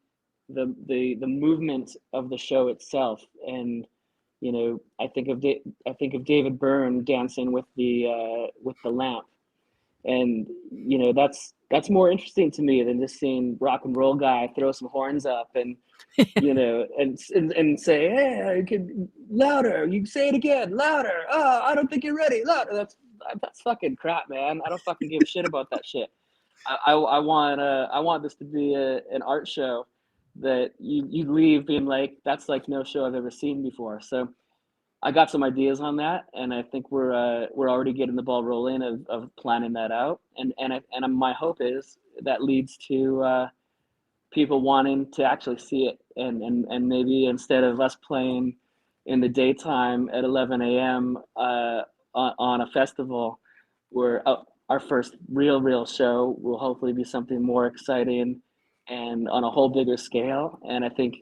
the movement of the show itself. And I think of David Byrne dancing with the lamp, and that's more interesting to me than just seeing rock and roll guy throw some horns up and and say, hey, you can louder, you can say it again, louder. Oh, I don't think you're ready, louder. That's fucking crap, man. I don't fucking give a shit about that shit. I want this to be an art show that you leave being like, that's like no show I've ever seen before. So I got some ideas on that, and I think we're already getting the ball rolling of planning that out. And my hope is that leads to people wanting to actually see it, and maybe instead of us playing in the daytime at 11 a.m. On a festival, where our first real show will hopefully be something more exciting and on a whole bigger scale. And I think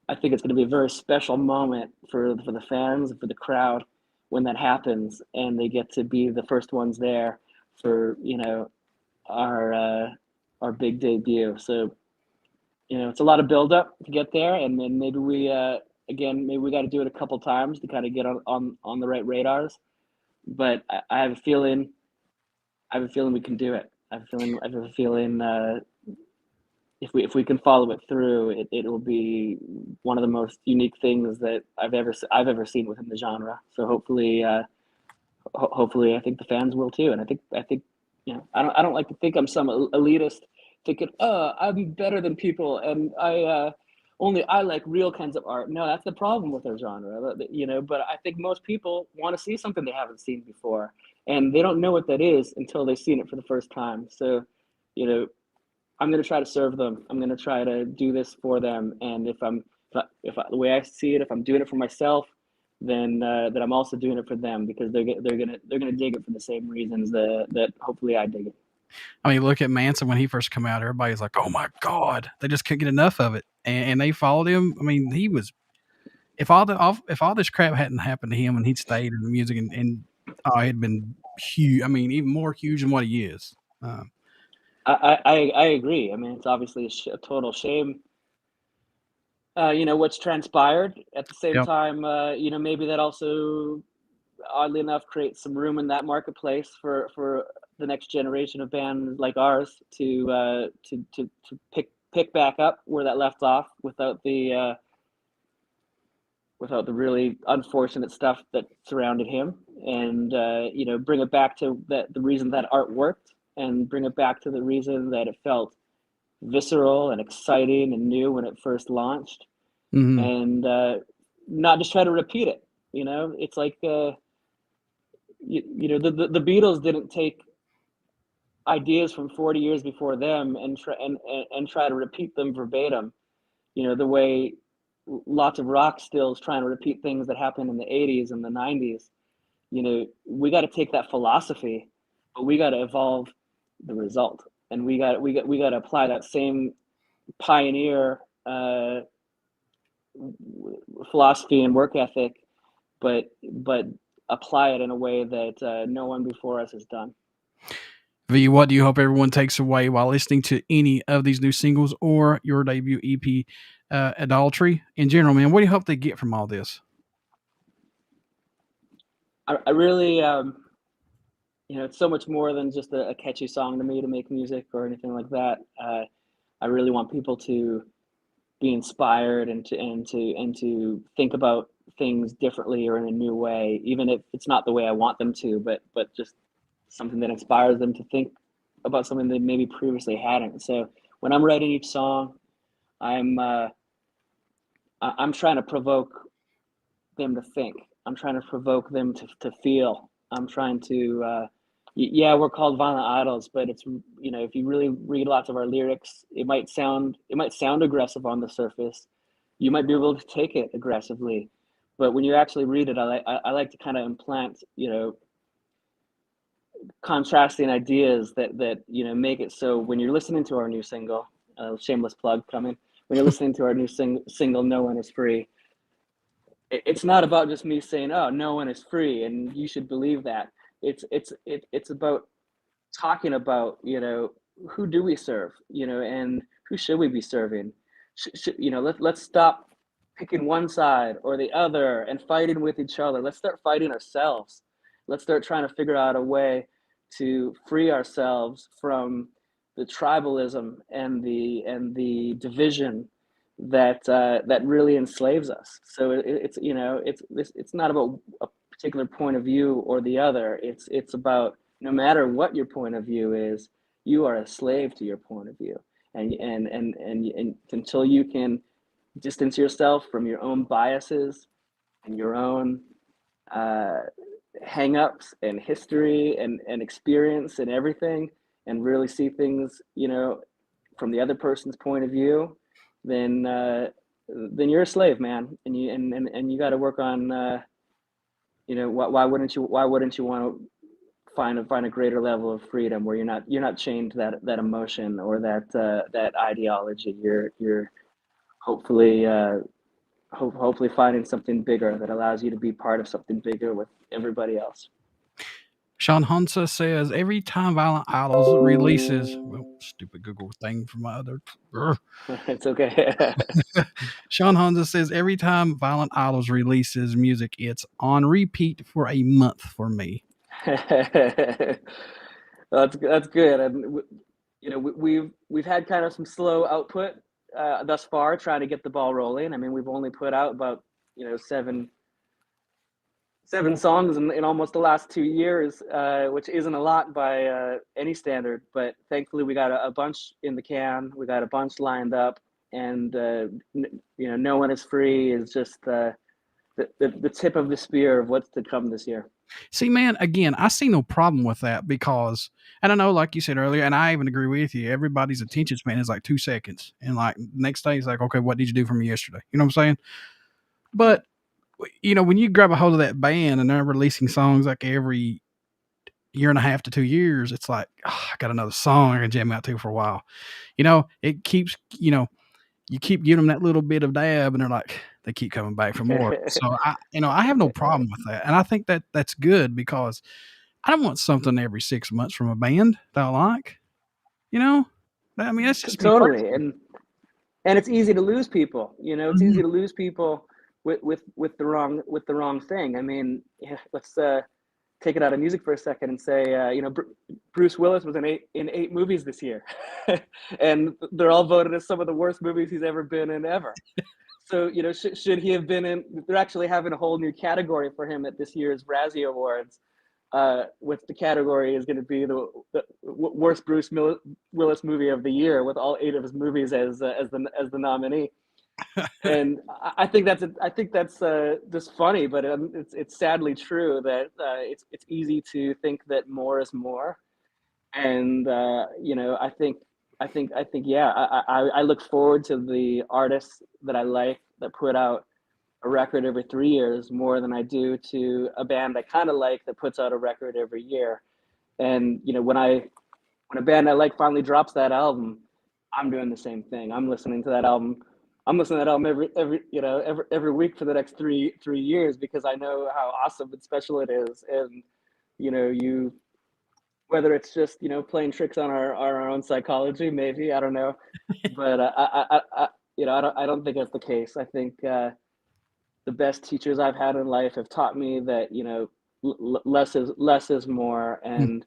it's going to be a very special moment for the fans and for the crowd when that happens, and they get to be the first ones there for our big debut. So it's a lot of build up to get there, and then maybe we got to do it a couple times to kind of get on the right radars. But I have a feeling we can do it. I have a feeling if we can follow it through, it will be one of the most unique things that I've ever seen within the genre. So hopefully I think the fans will too. And I think I don't like to think I'm some elitist thinking, oh, I'm better than people and I like real kinds of art. No, that's the problem with our genre, but I think most people want to see something they haven't seen before, and they don't know what that is until they've seen it for the first time. So I'm going to try to serve them. I'm going to try to do this for them. And if the way I see it, if I'm doing it for myself, then that I'm also doing it for them, because they're gonna dig it for the same reasons that hopefully I dig it. I mean, look at Manson when he first came out. Everybody's like, "Oh my god!" They just couldn't get enough of it, and they followed him. I mean, he was if all this crap hadn't happened to him and he'd stayed in the music and he'd been huge. I mean, even more huge than what he is. I agree. I mean, it's obviously a total shame. What's transpired. At the same Yep. time, maybe that also, oddly enough, creates some room in that marketplace for the next generation of bands like ours to pick back up where that left off without the really unfortunate stuff that surrounded him, and bring it back to the reason that art worked, and bring it back to the reason that it felt visceral and exciting and new when it first launched, Mm-hmm. and not just try to repeat it. It's like the Beatles didn't take ideas from 40 years before them and try to repeat them verbatim. The way lots of rock still is trying to repeat things that happened in the 80s and the 90s. We got to take that philosophy, but we got to evolve the result, and we got to apply that same pioneer philosophy and work ethic, but apply it in a way that no one before us has done. V, what do you hope everyone takes away while listening to any of these new singles or your debut EP, Adultery in general, man? What do you hope they get from all this? I really, it's so much more than just a catchy song to me to make music or anything like that. I really want people to be inspired and to think about things differently or in a new way, even if it's not the way I want them to, but just something that inspires them to think about something they maybe previously hadn't. So when I'm writing each song, I'm I'm trying to provoke them to think. I'm trying to provoke them to feel. I'm trying to yeah, we're called violent idols, but it's, if you really read lots of our lyrics, it might sound aggressive on the surface. You might be able to take it aggressively, but when you actually read it, I like to kind of implant, contrasting ideas that make it so when you're listening to our new single, shameless plug coming, when you're listening to our new single, No One Is Free, it's not about just me saying, oh, no one is free and you should believe that. It's about talking about, who do we serve, and who should we be serving. Let's stop picking one side or the other and fighting with each other. Let's start fighting ourselves. Let's start trying to figure out a way to free ourselves from the tribalism and the division that really enslaves us. So it's not about a particular point of view or the other. It's about, no matter what your point of view is, you are a slave to your point of view, and until you can distance yourself from your own biases and your own uh, hang-ups and history and experience and everything, and really see things, from the other person's point of view, then you're a slave, man, and you got to work on, why wouldn't you want to find a greater level of freedom where you're not chained to that emotion or that ideology. You're hopefully hopefully finding something bigger that allows you to be part of something bigger with everybody else. Sean Hunsa says every time Violent Idols releases, well, stupid Google thing from my other. It's okay. Sean Hunsa says every time Violent Idols releases music, it's on repeat for a month for me. That's good. And we've had kind of some slow output thus far, trying to get the ball rolling. I mean, we've only put out about, seven songs in almost the last 2 years, which isn't a lot by any standard. But thankfully, we got a bunch in the can. We got a bunch lined up, and No One Is Free is just the tip of the spear of what's to come this year. See, man, again, I see no problem with that because, and I know, like you said earlier, and I even agree with you, everybody's attention span is like 2 seconds. And like next day, it's like, okay, what did you do for me yesterday? You know what I'm saying? But, when you grab a hold of that band and they're releasing songs like every year and a half to 2 years, it's like, oh, I got another song I can jam out to for a while. It keeps, you keep giving them that little bit of dab and they're like, they keep coming back for more. So I have no problem with that. And I think that that's good because I don't want something every 6 months from a band that I like, you know, I mean, that's just me Totally, personally. and it's easy to lose people. It's Mhm. easy to lose people with the wrong thing. I mean, yeah, let's take it out of music for a second and say, Bruce Willis was in eight movies this year, and they're all voted as some of the worst movies he's ever been in ever. So, should he have been in? They're actually having a whole new category for him at this year's Razzie Awards, which the category is going to be the worst Bruce Willis movie of the year, with all eight of his movies as the nominee. And I think that's just funny, but it's sadly true that it's easy to think that more is more. And I think yeah, I look forward to the artists that I like that put out a record every 3 years more than I do to a band I kind of like that puts out a record every year. And when a band I like finally drops that album, I'm doing the same thing. I'm listening to that album. I'm listening to that album every week for the next three years, because I know how awesome and special it is. And you whether it's just playing tricks on our own psychology, maybe, I don't know, but I don't think that's the case. I think the best teachers I've had in life have taught me that less is more, and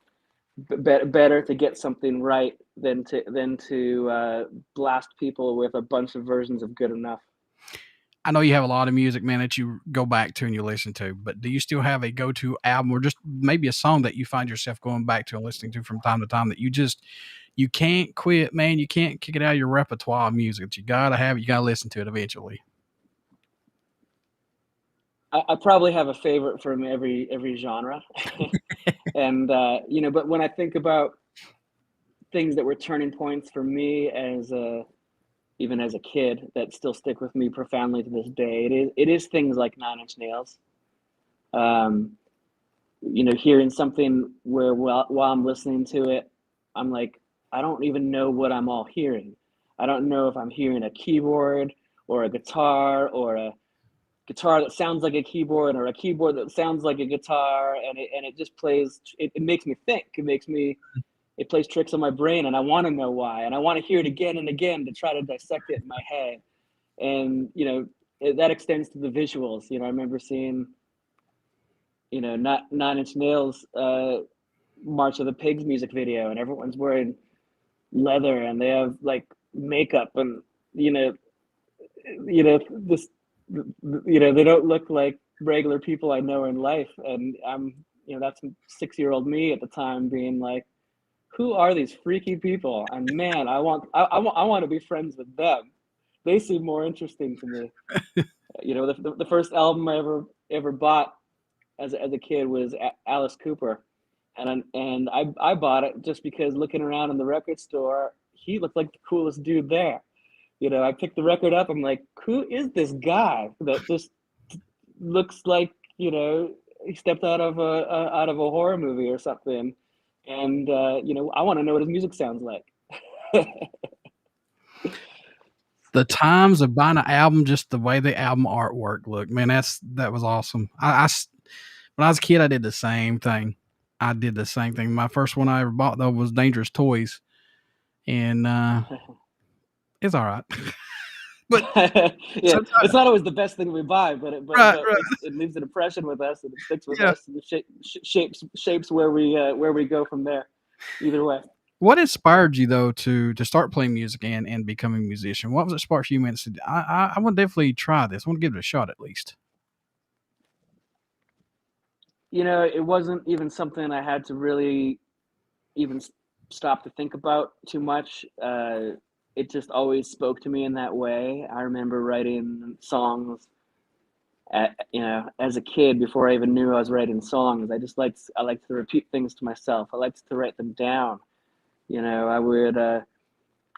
better to get something right than to blast people with a bunch of versions of good enough. I know you have a lot of music, man, that you go back to and you listen to, but do you still have a go-to album or just maybe a song that you find yourself going back to and listening to from time to time that you can't quit, man? You can't kick it out of your repertoire of music that you gotta have, you gotta listen to it eventually. I probably have a favorite from every genre, and but when I think about things that were turning points for me as a even as a kid that still stick with me profoundly to this day, it is things like Nine Inch Nails. Um, hearing something where while I'm listening to it, I'm like, I don't even know what I'm all hearing. I don't know if I'm hearing a keyboard or a guitar or a guitar that sounds like a keyboard or a keyboard that sounds like a guitar, and it just plays. It makes me think. It plays tricks on my brain, and I want to know why, and I want to hear it again and again to try to dissect it in my head. And that extends to the visuals. I remember seeing not Nine Inch Nails March of the Pigs music video, and everyone's wearing leather and they have like makeup, and this they don't look like regular people I know in life, and that's 6-year-old me at the time being like, who are these freaky people? And man, I want to be friends with them. They seem more interesting to me. The first album I ever bought as a kid was Alice Cooper, and I bought it just because looking around in the record store, he looked like the coolest dude there. I picked the record up. I'm like, who is this guy that just looks like he stepped out of a horror movie or something? And I want to know what his music sounds like. The times of buying an album, just the way the album artwork looked, man, that was awesome. When I was a kid, I did the same thing. I did the same thing. My first one I ever bought though was Dangerous Toys, and it's all right. But yeah, it's not always the best thing we buy, but right. it leaves an impression with us, and it sticks with Yeah. us, and it shapes where we go from there. Either way. What inspired you though to start playing music and becoming a musician? What was it sparked you and said, I want to definitely try this. I want to give it a shot at least. It wasn't even something I had to really even stop to think about too much. It just always spoke to me in that way. I remember writing songs as a kid before I even knew I was writing songs. I liked to repeat things to myself. I liked to write them down. I would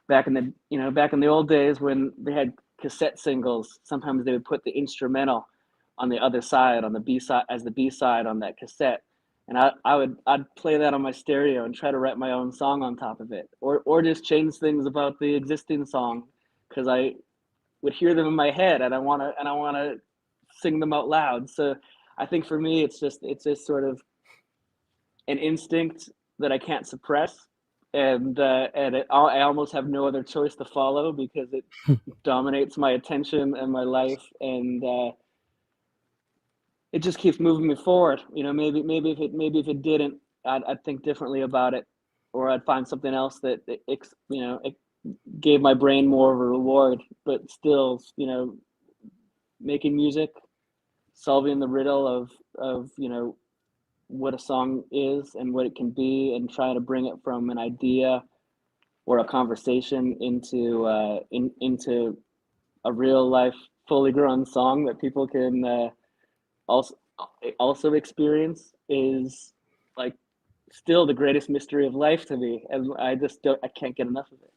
back in the old days when they had cassette singles, sometimes they would put the instrumental on the other side, on the B side, as the B side on that cassette. And I'd play that on my stereo and try to write my own song on top of it, or just change things about the existing song because I would hear them in my head and I want to sing them out loud. So I think for me, it's just sort of an instinct that I can't suppress, and I almost have no other choice to follow because it dominates my attention and my life, and it just keeps moving me forward. Maybe if it didn't, I'd think differently about it, or I'd find something else that it gave my brain more of a reward. But still, making music, solving the riddle of what a song is and what it can be, and trying to bring it from an idea or a conversation into a real life, fully grown song that people can also experience is like still the greatest mystery of life to me, and I can't get enough of it.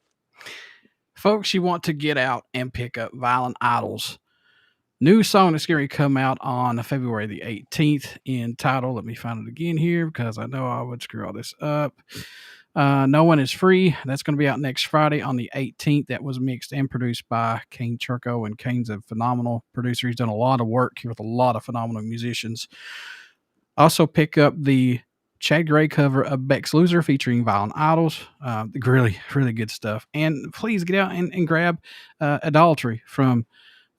Folks, you want to get out and pick up Violent Idols. New song that's going to come out on February the 18th, entitled, let me find it again here because I know I would screw all this up. No One Is Free. That's going to be out next Friday on the 18th. That was mixed and produced by Kane Churko, and Kane's a phenomenal producer. He's done a lot of work here with a lot of phenomenal musicians. Also pick up the Chad Gray cover of Becks Loser featuring Violent Idols. Really, really good stuff. And please get out and grab Idolatry from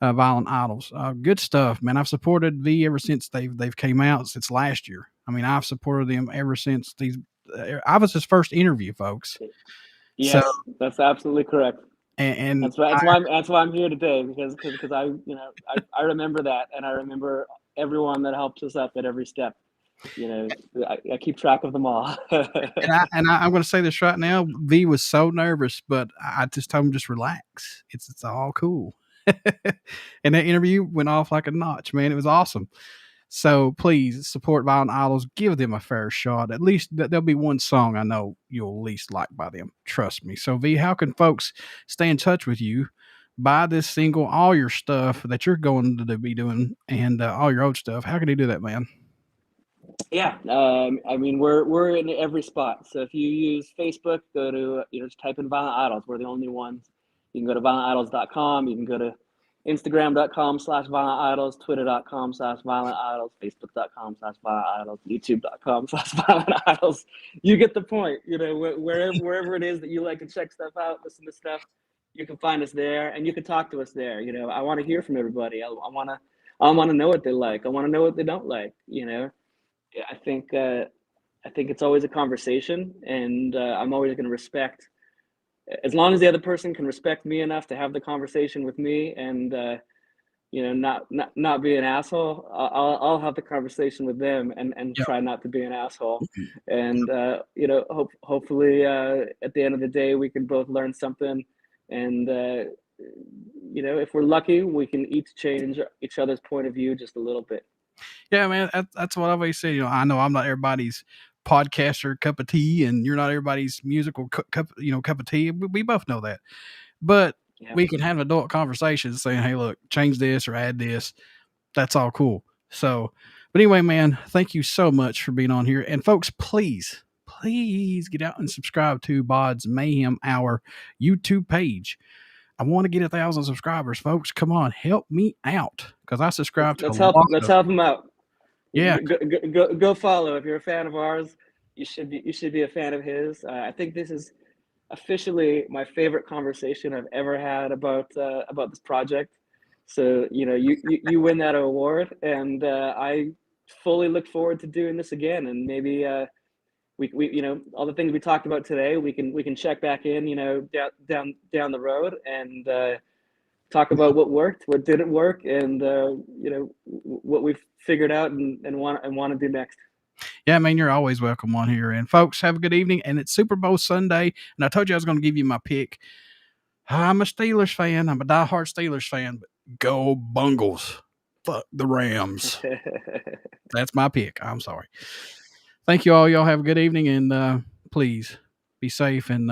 Violent Idols. Good stuff, man. I've supported V ever since they've came out since last year. I mean, I've supported them ever since these. I was his first interview, folks. So Yes, that's absolutely correct. and That's why I'm here today, because I remember that, and I remember everyone that helps us up at every step. I keep track of them all. I'm going to say this right now. V was so nervous, but I just told him just relax. It's all cool. And that interview went off like a notch, man. It was awesome. So please support Violent Idols. Give them a fair shot. At least there'll be one song I know you'll at least like by them. Trust me. So V, how can folks stay in touch with you? Buy this single, all your stuff that you're going to be doing, and all your old stuff. How can they do that, man? Yeah, I mean, we're in every spot. So if you use Facebook, go to just type in Violent Idols. We're the only ones. You can go to violentidols.com. You can go to Instagram.com/Violent Idols, Twitter.com/Violent Idols, Facebook.com/Violent Idols, YouTube.com/Violent Idols. You get the point. Wherever it is that you like to check stuff out, listen to stuff, you can find us there, and you can talk to us there. I want to hear from everybody. I want to know what they like. I want to know what they don't like. I think it's always a conversation, and I'm always going to respect, as long as the other person can respect me enough to have the conversation with me, and not be an asshole. I'll have the conversation with them, and Yep. try not to be an asshole. And hopefully at the end of the day we can both learn something, and if we're lucky, we can each change each other's point of view just a little bit. Yeah, man, that's what I've always said. I know I'm not everybody's podcaster cup of tea, and you're not everybody's musical cup of tea. We both know that, but Yeah. we can have adult conversations saying, "Hey, look, change this or add this." That's all cool. So, but anyway, man, thank you so much for being on here, and folks, please get out and subscribe to BODS Mayhem Hour YouTube page. I want to get 1,000 subscribers, folks. Come on, help me out, because I subscribe to a Let's lot help. Let's of. help them out. Yeah, Go follow. If you're a fan of ours, you should be a fan of his. I think this is officially my favorite conversation I've ever had about this project. So you win that award, and I fully look forward to doing this again. And maybe we all the things we talked about today, we can check back in down the road, and talk about what worked, what didn't work, and what we've figured out and want to do next. yeah, man, you're always welcome on here. And folks, have a good evening. And it's Super Bowl Sunday, and I told you I was going to give you my pick. I'm a Steelers fan. I'm a diehard Steelers fan, but go Bungles. Fuck the Rams. That's my pick. I'm sorry. Thank you all. Y'all have a good evening, and please be safe and